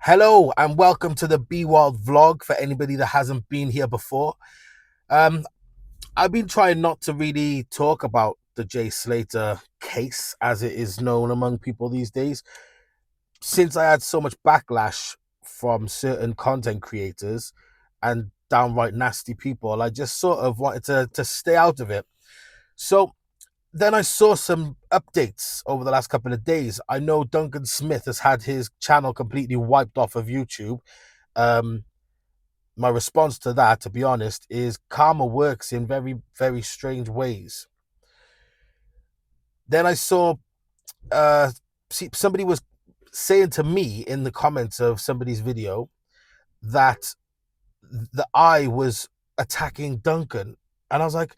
Hello and welcome to the Be Wild vlog for anybody that hasn't been here before. Um, I've been trying not to really talk about the Jay Slater case as it is known among people these days, since I had so much backlash from certain content creators and downright nasty people. I just sort of wanted to stay out of it. So then I saw some updates over the last couple of days. I know Duncan Smith has had his channel completely wiped off of YouTube. Um, my response to that, to be honest, is karma works in very, very strange ways. Then I saw somebody was saying to me in the comments of somebody's video that the I was attacking Duncan. And I was like,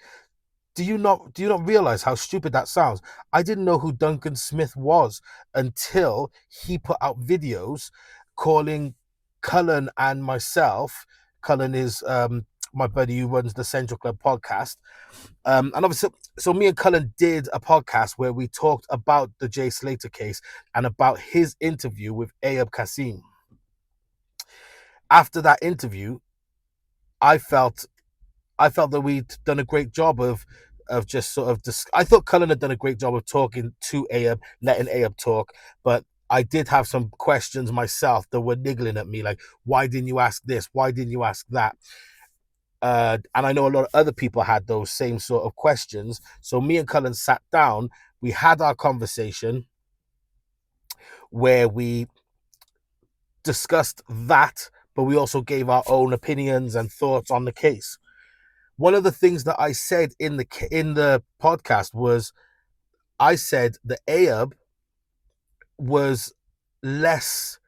do you not realize how stupid that sounds? I didn't know who Duncan Smith was until he put out videos calling Cullen and myself. Cullen is my buddy who runs the Central Club podcast. And obviously, so me and Cullen did a podcast where we talked about the Jay Slater case and about his interview with Ayub Kassim. After that interview, I felt that we'd done a great job of just sort of I thought Cullen had done a great job of talking to Ayub, letting Ayub talk, but I did have some questions myself that were niggling at me, like, why didn't you ask this? Why didn't you ask that? And I know a lot of other people had those same sort of questions. So me and Cullen sat down, we had our conversation where we discussed that, but we also gave our own opinions and thoughts on the case. One of the things that I said in the podcast was, I said that Ayub was less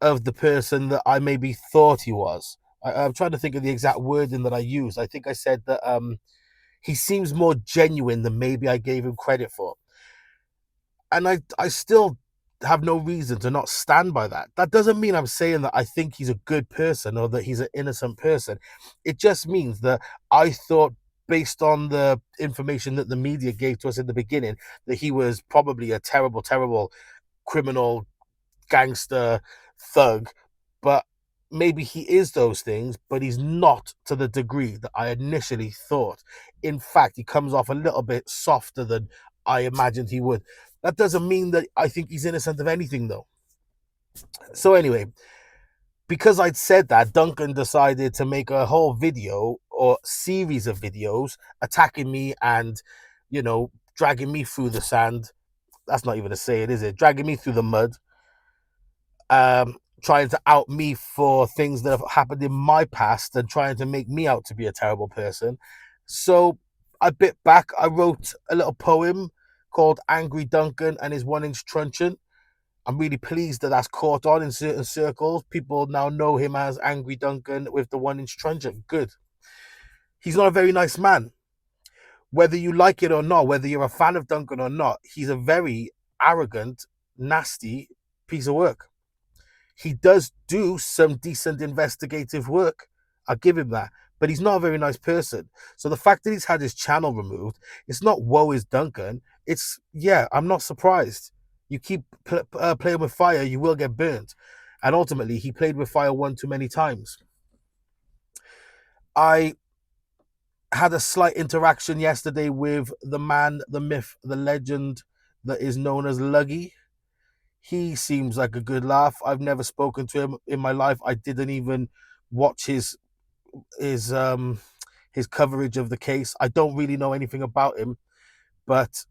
of the person that I maybe thought he was. I'm trying to think of the exact wording that I used. I think I said that he seems more genuine than maybe I gave him credit for. And I still have no reason to not stand by that. That doesn't mean I'm saying that I think he's a good person or that he's an innocent person. It just means that I thought, based on the information that the media gave to us in the beginning, that he was probably a terrible, terrible criminal, gangster, thug. But maybe he is those things, but he's not to the degree that I initially thought. In fact, he comes off a little bit softer than I imagined he would. That doesn't mean that I think he's innocent of anything, though. So anyway, because I'd said that, Duncan decided to make a whole video or series of videos attacking me and, dragging me through the sand. That's not even a saying, is it? Dragging me through the mud, trying to out me for things that have happened in my past and trying to make me out to be a terrible person. So I bit back. I wrote a little poem called Angry Duncan and His 1 Inch Truncheon. I'm really pleased that that's caught on in certain circles. People now know him as Angry Duncan with the 1 inch truncheon. Good. He's not a very nice man. Whether you like it or not, whether you're a fan of Duncan or not, he's a very arrogant, nasty piece of work. He does do some decent investigative work. I'll give him that. But he's not a very nice person. So the fact that he's had his channel removed, it's not woe is Duncan. It's, yeah, I'm not surprised. You keep playing with fire, you will get burnt. And ultimately, he played with fire one too many times. I had a slight interaction yesterday with the man, the myth, the legend that is known as Luggy. He seems like a good laugh. I've never spoken to him in my life. I didn't even watch his his coverage of the case. I don't really know anything about him, but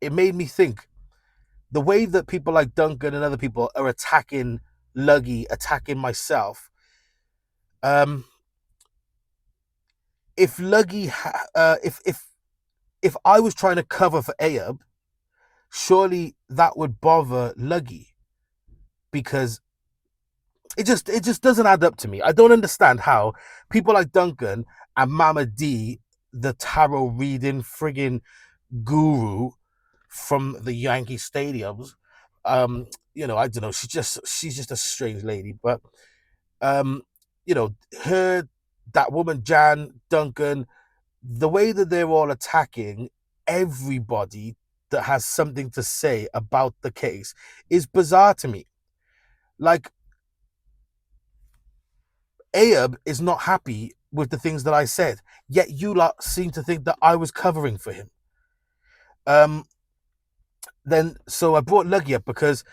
it made me think, the way that people like Duncan and other people are attacking Luggy, attacking myself. If Luggy, if I was trying to cover for Ayub, surely that would bother Luggy, because it just doesn't add up to me. I don't understand how people like Duncan and Mama D, the tarot reading friggin' guru from the Yankee stadiums, I don't know, she's just a strange lady. But um, her, that woman Jan, Duncan, the way that they're all attacking everybody that has something to say about the case is bizarre to me. Like, Ayub is not happy with the things that I said, yet you lot seem to think that I was covering for him. Um, then so I brought Luggy up because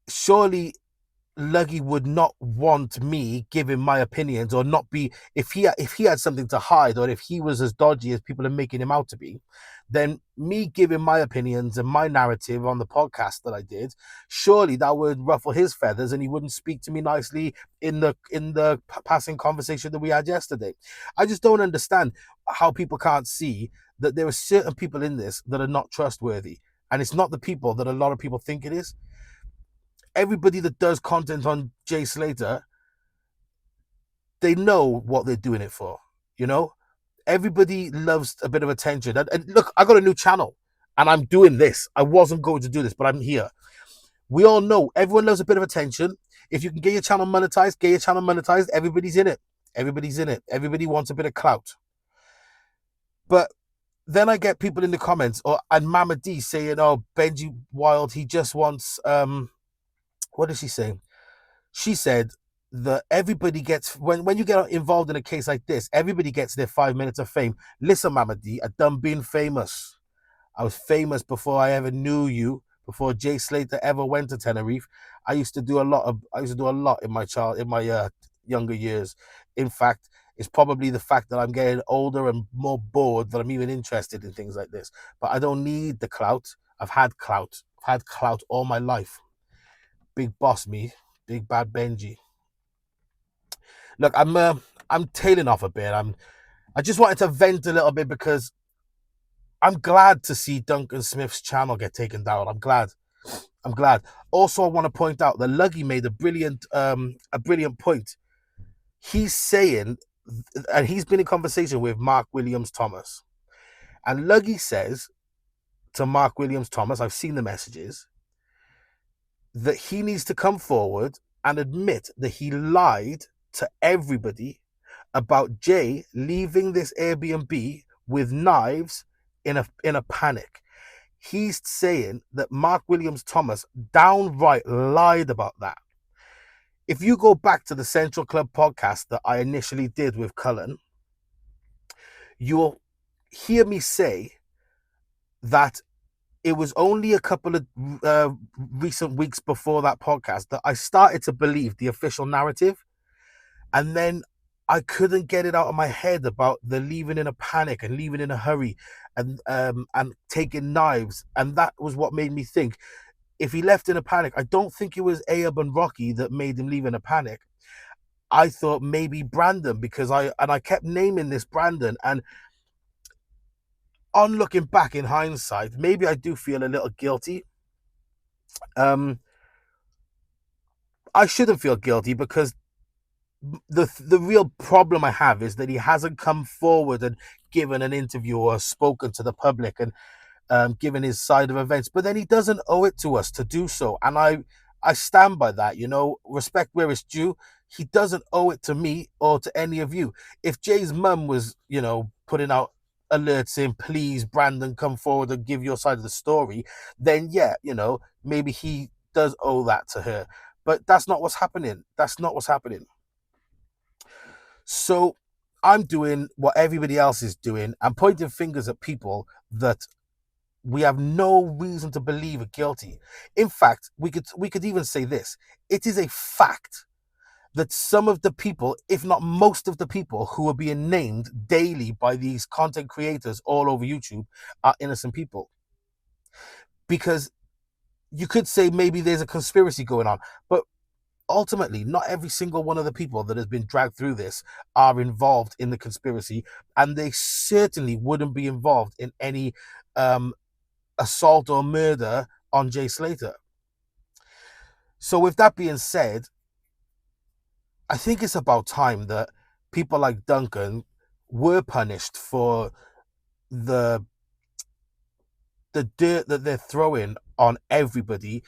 surely Luggy would not want me giving my opinions, or not be, if he had something to hide, or if he was as dodgy as people are making him out to be, then me giving my opinions and my narrative on the podcast that I did, surely that would ruffle his feathers and he wouldn't speak to me nicely in the passing conversation that we had yesterday. I just don't understand how people can't see that there are certain people in this that are not trustworthy, and it's not the people that a lot of people think it is. Everybody that does content on Jay Slater, they know what they're doing it for. You know, everybody loves a bit of attention. And look, I got a new channel and I'm doing this. I wasn't going to do this, but I'm here. We all know everyone loves a bit of attention. If you can get your channel monetized, get your channel monetized. Everybody's in it. Everybody's in it. Everybody wants a bit of clout. But then I get people in the comments, and Mama D saying, "Oh, Benji Wild, he just wants what is she saying?" She said that everybody gets, when you get involved in a case like this, everybody gets their 5 minutes of fame. Listen, Mama D, I done been famous. I was famous before I ever knew you, before Jay Slater ever went to Tenerife. I used to do a lot in my younger years. In fact, it's probably the fact that I'm getting older and more bored that I'm even interested in things like this. But I don't need the clout. I've had clout. I've had clout all my life. Big boss me, big bad Benji. Look, I'm tailing off a bit. I just wanted to vent a little bit because I'm glad to see Duncan Smith's channel get taken down. I'm glad. I'm glad. Also, I want to point out that Luggy made a brilliant point. He's saying, and he's been in conversation with Mark Williams Thomas, and Luggy says to Mark Williams Thomas, I've seen the messages, that he needs to come forward and admit that he lied to everybody about Jay leaving this Airbnb with knives in a panic. He's saying that Mark Williams Thomas downright lied about that. If you go back to the Central Club podcast that I initially did with Cullen, you'll hear me say that it was only a couple of recent weeks before that podcast that I started to believe the official narrative. And then I couldn't get it out of my head about the leaving in a panic and leaving in a hurry and taking knives. And that was what made me think, if he left in a panic, I don't think it was Ayub and Rocky that made him leave in a panic. I thought maybe Brandon, because I kept naming this Brandon, and on looking back in hindsight, maybe I do feel a little guilty. I shouldn't feel guilty because the real problem I have is that he hasn't come forward and given an interview or spoken to the public and given his side of events. But then he doesn't owe it to us to do so, and I stand by that. You know, respect where it's due. He doesn't owe it to me or to any of you. If Jay's mum was, putting out alerts saying, please, Brandon, come forward and give your side of the story, then yeah, maybe he does owe that to her. But that's not what's happening. That's not what's happening. So I'm doing what everybody else is doing. I'm pointing fingers at people that we have no reason to believe are guilty. In fact, we could even say this. It is a fact that some of the people, if not most of the people who are being named daily by these content creators all over YouTube, are innocent people. Because you could say maybe there's a conspiracy going on, but ultimately, not every single one of the people that has been dragged through this are involved in the conspiracy, and they certainly wouldn't be involved in any assault or murder on Jay Slater. So with that being said, I think it's about time that people like Duncan were punished for the dirt that they're throwing on everybody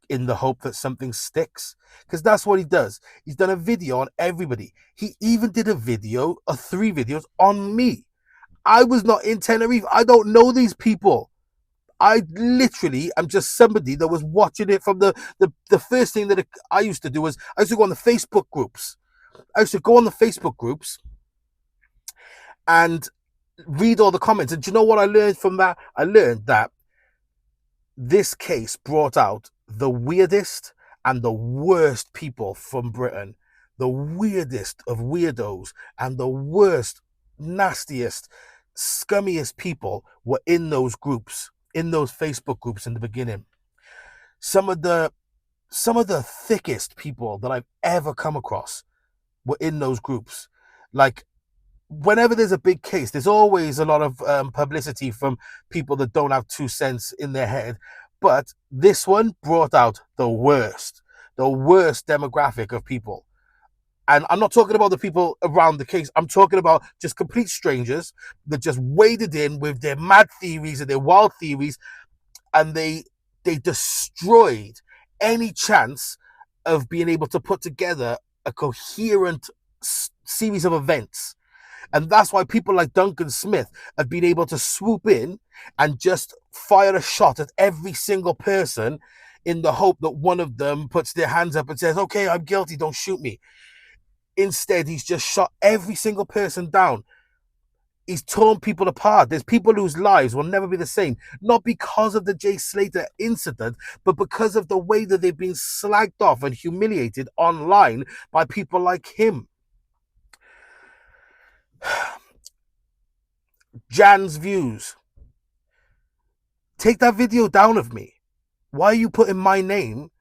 in the hope that something sticks, because that's what he does. He's done a video on everybody. He even did a video, or 3 videos on me. I was not in Tenerife. I don't know these people. I literally am just somebody that was watching it from the first thing that I used to do was I used to go on the Facebook groups. I used to go on the Facebook groups and read all the comments. And do you know what I learned from that? I learned that this case brought out the weirdest and the worst people from Britain, the weirdest of weirdos and the worst, nastiest, scummiest people were in those groups, in those Facebook groups in the beginning. Some of the thickest people that I've ever come across were in those groups. Like, whenever there's a big case, there's always a lot of publicity from people that don't have 2 cents in their head. But this one brought out the worst demographic of people. And I'm not talking about the people around the case. I'm talking about just complete strangers that just waded in with their mad theories and their wild theories, and they destroyed any chance of being able to put together a coherent series of events. And that's why people like Duncan Smith have been able to swoop in and just fire a shot at every single person in the hope that one of them puts their hands up and says, okay, I'm guilty, don't shoot me. Instead, he's just shot every single person down. He's torn people apart. There's people whose lives will never be the same, not because of the Jay Slater incident, but because of the way that they've been slagged off and humiliated online by people like him. Jan's views. Take that video down of me. Why are you putting my name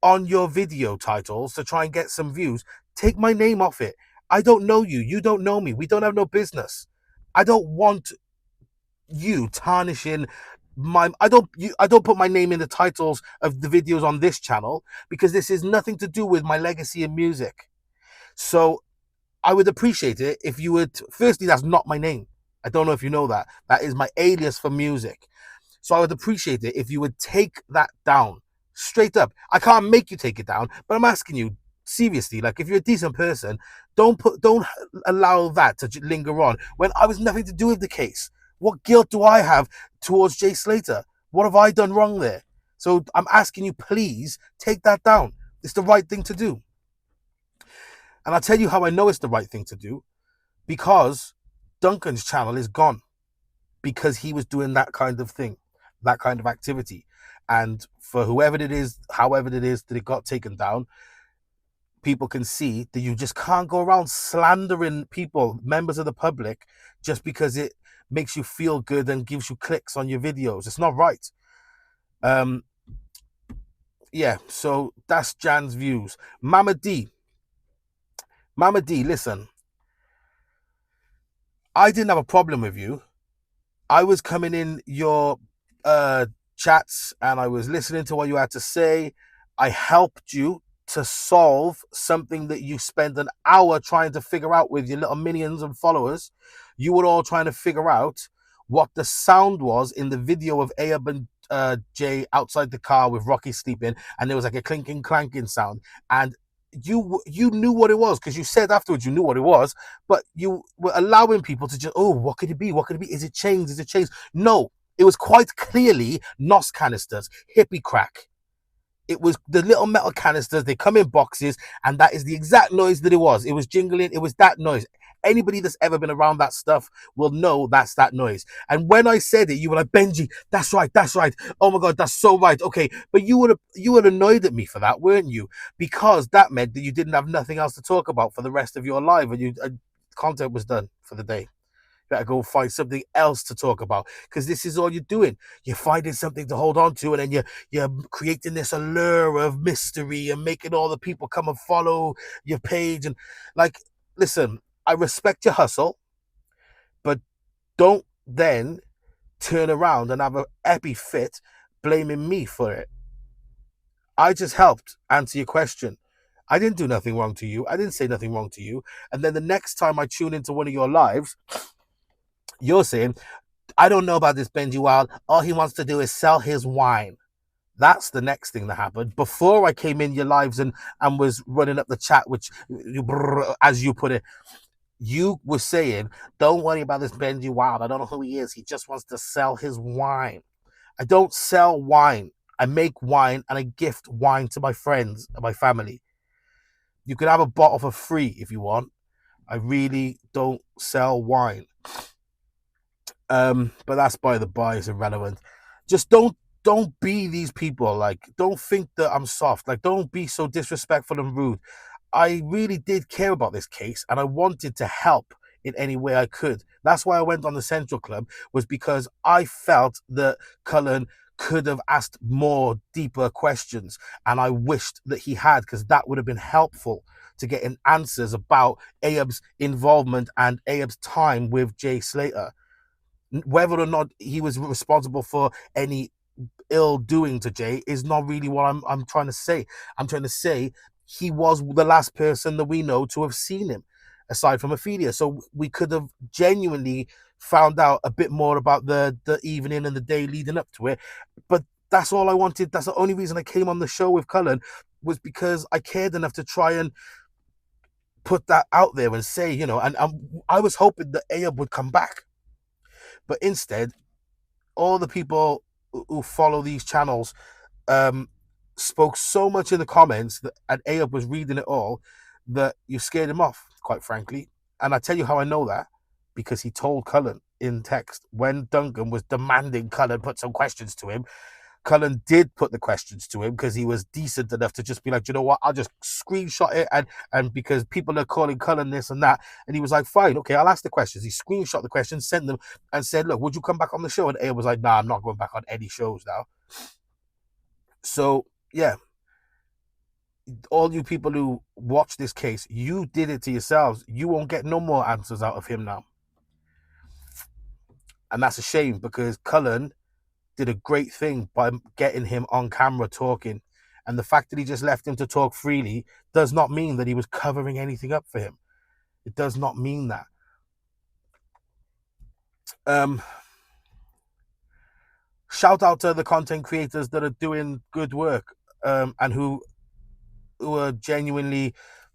on your video titles to try and get some views? Take my name off it. I don't know you. You don't know me. We don't have no business. I don't want you tarnishing my I don't put my name in the titles of the videos on this channel because this is nothing to do with my legacy in music. So I would appreciate it if you would, firstly, that's not my name. I don't know if you know that. That is my alias for music. So I would appreciate it if you would take that down straight up. I can't make you take it down, but I'm asking you seriously, like, if you're a decent person, don't allow that to linger on when I was nothing to do with the case. What guilt do I have towards Jay Slater? What have I done wrong there? So I'm asking you, please take that down. It's the right thing to do. And I'll tell you how I know it's the right thing to do. Because Duncan's channel is gone. Because he was doing that kind of thing, that kind of activity. And for whoever it is, however it is that it got taken down, people can see that you just can't go around slandering people, members of the public, just because it makes you feel good and gives you clicks on your videos. It's not right. Yeah, so that's Jan's views. Mama D, listen, I didn't have a problem with you. I was coming in your chats and I was listening to what you had to say. I helped you to solve something that you spent an hour trying to figure out with your little minions and followers. You were all trying to figure out what the sound was in the video of Ayub and Jay outside the car with Rocky sleeping, and there was like a clinking clanking sound, and you knew what it was because you said afterwards you knew what it was, but you were allowing people to just, oh, what could it be? What could it be? Is it chains? Is it chains? No, it was quite clearly NOS canisters, hippie crack. It was the little metal canisters. They come in boxes, and that is the exact noise that it was. It was jingling. It was that noise. Anybody that's ever been around that stuff will know that's that noise. And when I said it, you were like, Benji, that's right, that's right. Oh my God, that's so right. Okay, but you were annoyed at me for that, weren't you? Because that meant that you didn't have nothing else to talk about for the rest of your life, and content was done for the day. You better go find something else to talk about, because this is all you're doing. You're finding something to hold on to, and then you're creating this allure of mystery and making all the people come and follow your page. And like, listen, I respect your hustle, but don't then turn around and have an epi fit blaming me for it. I just helped answer your question. I didn't do nothing wrong to you. I didn't say nothing wrong to you. And then the next time I tune into one of your lives, you're saying, I don't know about this Benji Wild. All he wants to do is sell his wine. That's the next thing that happened. Before I came in your lives and was running up the chat, which, as you put it, you were saying, don't worry about this Benji Wild. I don't know who he is. He just wants to sell his wine. I don't sell wine. I make wine and I gift wine to my friends and my family. You can have a bottle for free if you want. I really don't sell wine. But that's by the by, it's irrelevant. Just don't be these people. Like, don't think that I'm soft. Like, don't be so disrespectful and rude. I really did care about this case and I wanted to help in any way I could. That's why I went on the Central Club, was because I felt that Cullen could have asked more deeper questions, and I wished that he had, because that would have been helpful to getting answers about Ayub's involvement and Ayub's time with Jay Slater. Whether or not he was responsible for any ill doing to Jay is not really what I'm trying to say. I'm trying to say he was the last person that we know to have seen him, aside from Ophelia. So we could have genuinely found out a bit more about the evening and the day leading up to it. But that's all I wanted. That's the only reason I came on the show with Cullen, was because I cared enough to try and put that out there and say, and I was hoping that Ayub would come back. But instead, all the people who follow these channels spoke so much in the comments that, and Ayub was reading it all, that you scared him off, quite frankly. And I tell you how I know that, because he told Cullen in text when Duncan was demanding Cullen put some questions to him. Cullen did put the questions to him because he was decent enough to just be like, you know what, I'll just screenshot it, and because people are calling Cullen this and that, and he was like, fine, okay, I'll ask the questions. He screenshot the questions, sent them, and said, look, would you come back on the show? And Ayub was like, nah, I'm not going back on any shows now. So yeah, all you people who watch this case, you did it to yourselves. You won't get no more answers out of him now. And that's a shame, because Cullen did a great thing by getting him on camera talking. And the fact that he just left him to talk freely does not mean that he was covering anything up for him. It does not mean that. Shout out to the content creators that are doing good work, and who are genuinely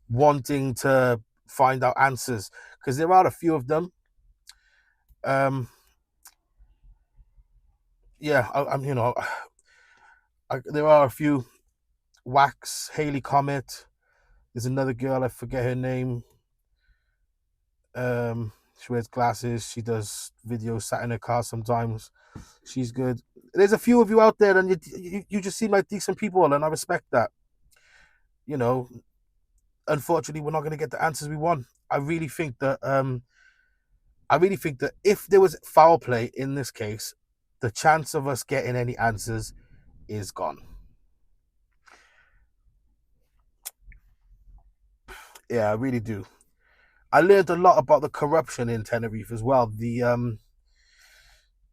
wanting to find out answers, because there are a few of them. Yeah, there are a few. Wax, Haley Comet. There's another girl, I forget her name. She wears glasses. She does videos sat in her car sometimes. She's good. There's a few of you out there, and you just seem like decent people, and I respect that. Unfortunately, we're not going to get the answers we want. I really think that if there was foul play in this case, the chance of us getting any answers is gone. Yeah, I really do. I learned a lot about the corruption in Tenerife as well.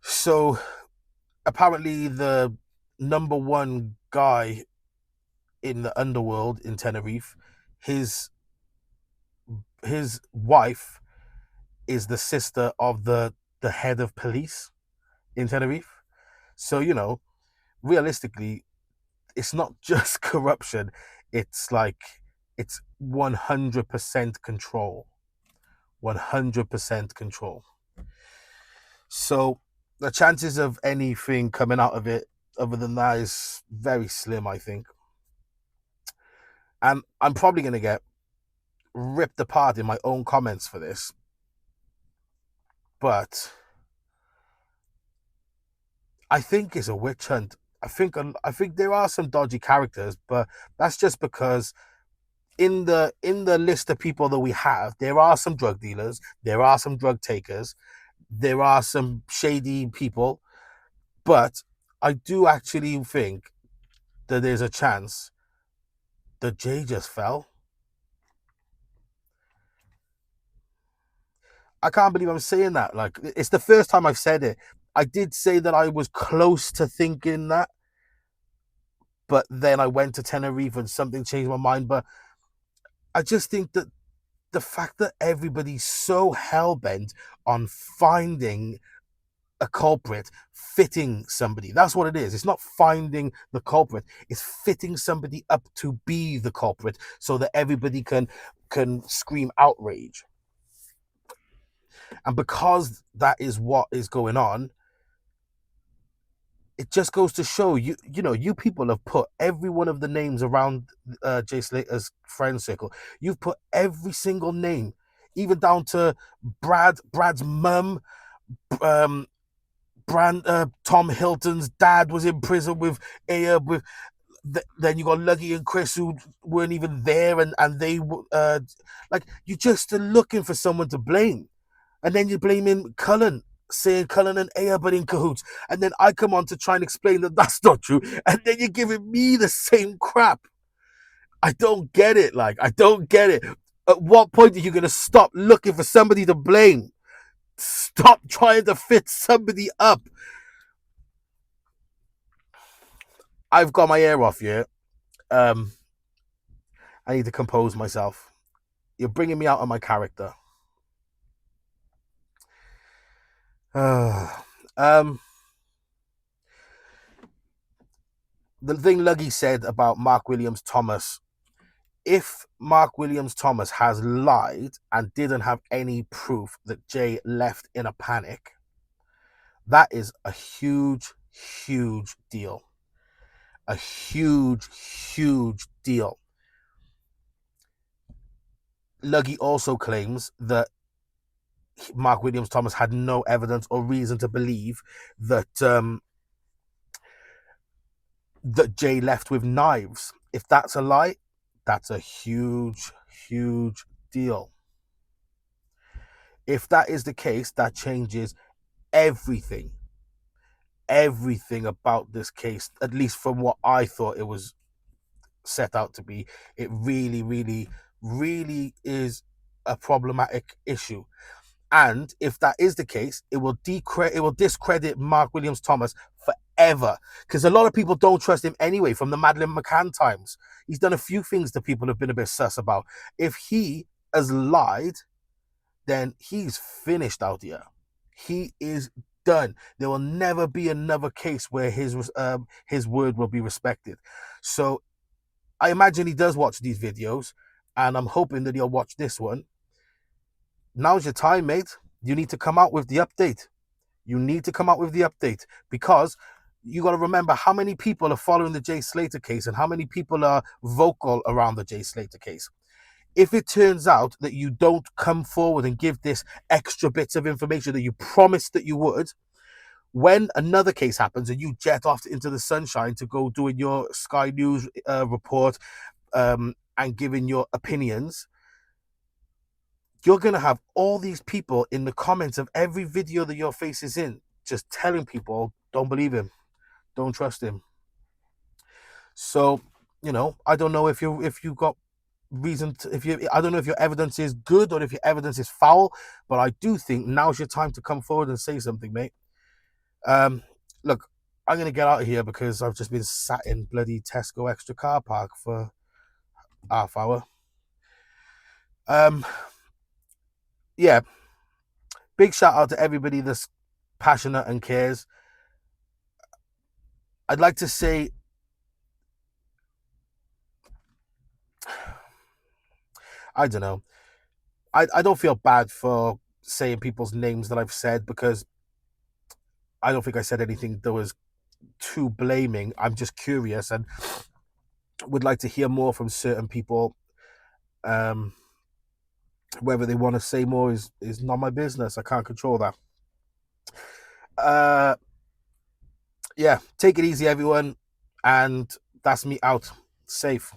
So apparently the number one guy in the underworld in Tenerife, his wife is the sister of the head of police in Tenerife. So, realistically, it's not just corruption. It's like, it's 100% control. 100% control. So the chances of anything coming out of it other than that is very slim, I think. And I'm probably going to get ripped apart in my own comments for this. But I think it's a witch hunt. I think there are some dodgy characters, but that's just because in the list of people that we have, there are some drug dealers, there are some drug takers, there are some shady people, but I do actually think that there's a chance that Jay just fell. I can't believe I'm saying that. Like, it's the first time I've said it. I did say that I was close to thinking that, but then I went to Tenerife and something changed my mind. But I just think that the fact that everybody's so hell-bent on finding a culprit, fitting somebody, that's what it is. It's not finding the culprit, it's fitting somebody up to be the culprit so that everybody can scream outrage. And because that is what is going on, it just goes to show you people have put every one of the names around Jay Slater's friend circle. You've put every single name, even down to Brad's mum. Um, Tom Hilton's dad was in prison with Ahab. Then you got Luggy and Chris who weren't even there, and they like you just are looking for someone to blame, and then you're blaming Cullen, saying Cullen and Ahab are in cahoots, and then I come on to try and explain that that's not true, and then you're giving me the same crap. I don't get it. Like, I don't get it. At what point are you going to stop looking for somebody to blame? Stop trying to fit somebody up. I've got my hair off here. I need to compose myself. You're bringing me out of my character. The thing Luggy said about Mark Williams Thomas, if Mark Williams Thomas has lied and didn't have any proof that Jay left in a panic, that is a huge, huge deal. A huge, huge deal. Luggy also claims that Mark Williams Thomas had no evidence or reason to believe that that Jay left with knives. If that's a lie, that's a huge, huge deal. If that is the case, that changes everything. Everything about this case, at least from what I thought it was set out to be. It really, really, really is a problematic issue. And if that is the case, it will discredit Mark Williams Thomas forever. Because a lot of people don't trust him anyway from the Madeleine McCann times. He's done a few things that people have been a bit sus about. If he has lied, then he's finished out here. He is done. There will never be another case where his word will be respected. So I imagine he does watch these videos, and I'm hoping that he'll watch this one. Now's your time, mate. You need to come out with the update. You need to come out with the update, because you got to remember how many people are following the Jay Slater case and how many people are vocal around the Jay Slater case. If it turns out that you don't come forward and give this extra bits of information that you promised that you would, when another case happens and you jet off into the sunshine to go doing your Sky News report and giving your opinions, you're going to have all these people in the comments of every video that your face is in just telling people, don't believe him, don't trust him. So, I don't know if you got reason to, I don't know if your evidence is good or if your evidence is foul, but I do think now's your time to come forward and say something, mate. Look, I'm gonna get out of here because I've just been sat in bloody Tesco extra car park for half hour. Yeah, big shout out to everybody that's passionate and cares. I'd like to say, I don't know, I don't feel bad for saying people's names that I've said, because I don't think I said anything that was too blaming. I'm just curious and would like to hear more from certain people. Whether they want to say more is not my business. I can't control that. Yeah, take it easy, everyone. And that's me out. Safe.